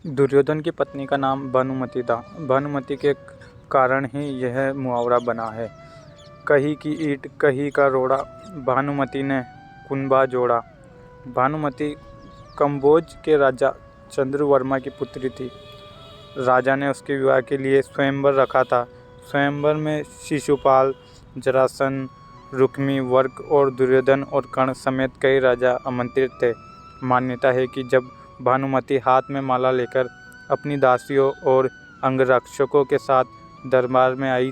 दुर्योधन की पत्नी का नाम भानुमति था। भानुमति के कारण ही यह मुहावरा बना है। कही की ईंट कही का रोड़ा, भानुमति ने कुनबा जोड़ा। भानुमति कंबोज के राजा चंद्रवर्मा की पुत्री थी। राजा ने उसके विवाह के लिए स्वयंवर रखा था। स्वयंवर में शिशुपाल, जरासंध, रुक्मी, वर्क और दुर्योधन और कर्ण समेत कई राजा आमंत्रित थे। मान्यता है कि जब भानुमति हाथ में माला लेकर अपनी दासियों और अंगरक्षकों के साथ दरबार में आई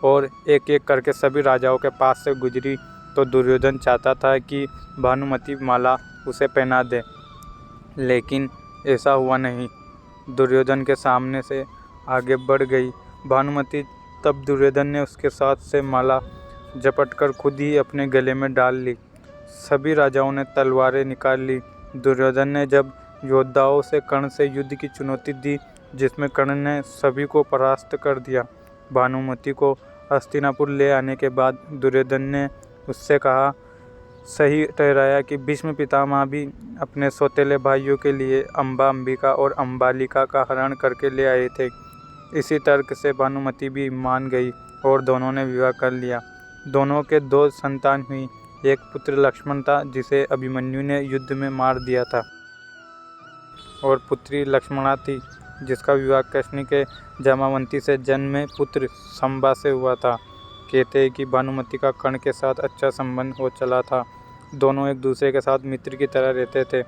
और एक एक करके सभी राजाओं के पास से गुजरी, तो दुर्योधन चाहता था कि भानुमति माला उसे पहना दे, लेकिन ऐसा हुआ नहीं। दुर्योधन के सामने से आगे बढ़ गई भानुमति, तब दुर्योधन ने उसके साथ से माला झपटकर खुद ही अपने गले में डाल ली। सभी राजाओं ने तलवारें निकाल ली। दुर्योधन ने जब योद्धाओं से कर्ण से युद्ध की चुनौती दी, जिसमें कर्ण ने सभी को परास्त कर दिया। भानुमति को हस्तिनापुर ले आने के बाद दुर्योधन ने उससे कहा, सही ठहराया कि भीष्म पितामह भी अपने सौतेले भाइयों के लिए अंबा, अंबिका और अंबालिका का हरण करके ले आए थे। इसी तर्क से भानुमति भी मान गई और दोनों ने विवाह कर लिया। दोनों के 2 संतान हुई। एक पुत्र लक्ष्मण था, जिसे अभिमन्यु ने युद्ध में मार दिया था, और पुत्री लक्ष्मणा थी, जिसका विवाह कृष्ण के जामावंती से जन्मे पुत्र संबा से हुआ था। कहते हैं कि भानुमति का कर्ण के साथ अच्छा संबंध हो चला था। दोनों एक दूसरे के साथ मित्र की तरह रहते थे।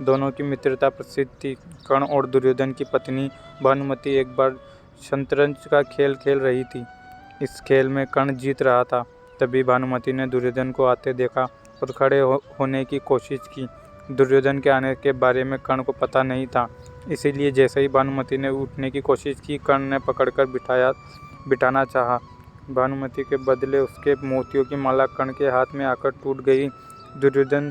दोनों की मित्रता प्रसिद्ध थी। कर्ण और दुर्योधन की पत्नी भानुमति एक बार शतरंज का खेल खेल रही थी। इस खेल में कर्ण जीत रहा था। तभी भानुमति ने दुर्योधन को आते देखा और खड़े होने की कोशिश की। दुर्योधन के आने के बारे में कर्ण को पता नहीं था, इसीलिए जैसे ही भानुमति ने उठने की कोशिश की, कर्ण ने पकड़कर बिठाना चाहा। भानुमति के बदले उसके मोतियों की माला कर्ण के हाथ में आकर टूट गई। दुर्योधन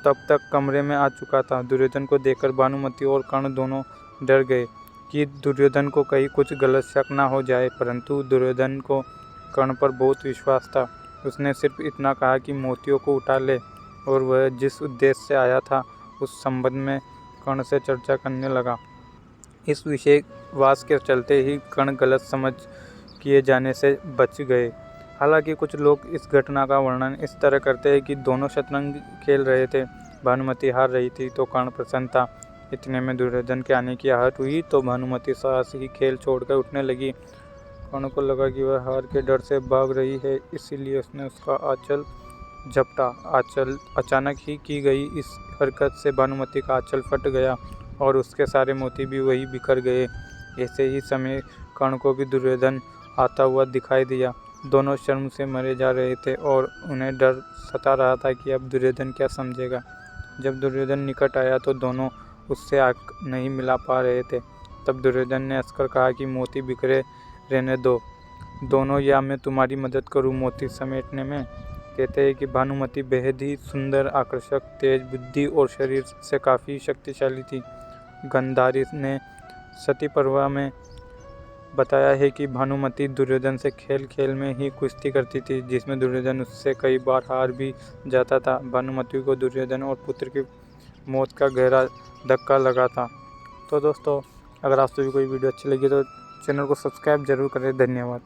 तब तक कमरे में आ चुका था। दुर्योधन को देखकर भानुमति और कर्ण दोनों डर गए कि दुर्योधन को कहीं कुछ गलत शक ना हो जाए, परंतु दुर्योधन को कर्ण पर बहुत विश्वास था। उसने सिर्फ इतना कहा कि मोतियों को उठा ले, और वह जिस उद्देश्य से आया था उस संबंध में कर्ण से चर्चा करने लगा। इस विषयवास के चलते ही कर्ण गलत समझ किए जाने से बच गए। हालांकि कुछ लोग इस घटना का वर्णन इस तरह करते हैं कि दोनों शतरंज खेल रहे थे, भानुमति हार रही थी तो कर्ण प्रसन्न था। इतने में दुर्योधन के आने की आहट हुई तो भानुमति साहस ही खेल छोड़कर उठने लगी। कर्ण को लगा कि वह हार के डर से भाग रही है, इसीलिए उसने उसका आंचल झपटा। आंचल अचानक ही की गई इस हरकत से भानुमति का आंचल फट गया और उसके सारे मोती भी वही बिखर गए। ऐसे ही समय कर्ण को भी दुर्योधन आता हुआ दिखाई दिया। दोनों शर्म से मरे जा रहे थे और उन्हें डर सता रहा था कि अब दुर्योधन क्या समझेगा। जब दुर्योधन निकट आया तो दोनों उससे आंख नहीं मिला पा रहे थे। तब दुर्योधन ने हंसकर कहा कि मोती बिखरे रहने दो दोनों, या मैं तुम्हारी मदद करूं मोती समेटने में। कहते हैं कि भानुमति बेहद ही सुंदर, आकर्षक, तेज बुद्धि और शरीर से काफ़ी शक्तिशाली थी। गंधारी ने सती पर्व में बताया है कि भानुमति दुर्योधन से खेल खेल में ही कुश्ती करती थी, जिसमें दुर्योधन उससे कई बार हार भी जाता था। भानुमति को दुर्योधन और पुत्र की मौत का गहरा धक्का लगा था। तो दोस्तों, अगर आप सभी को ये वीडियो अच्छी लगी तो चैनल को सब्सक्राइब जरूर करें। धन्यवाद।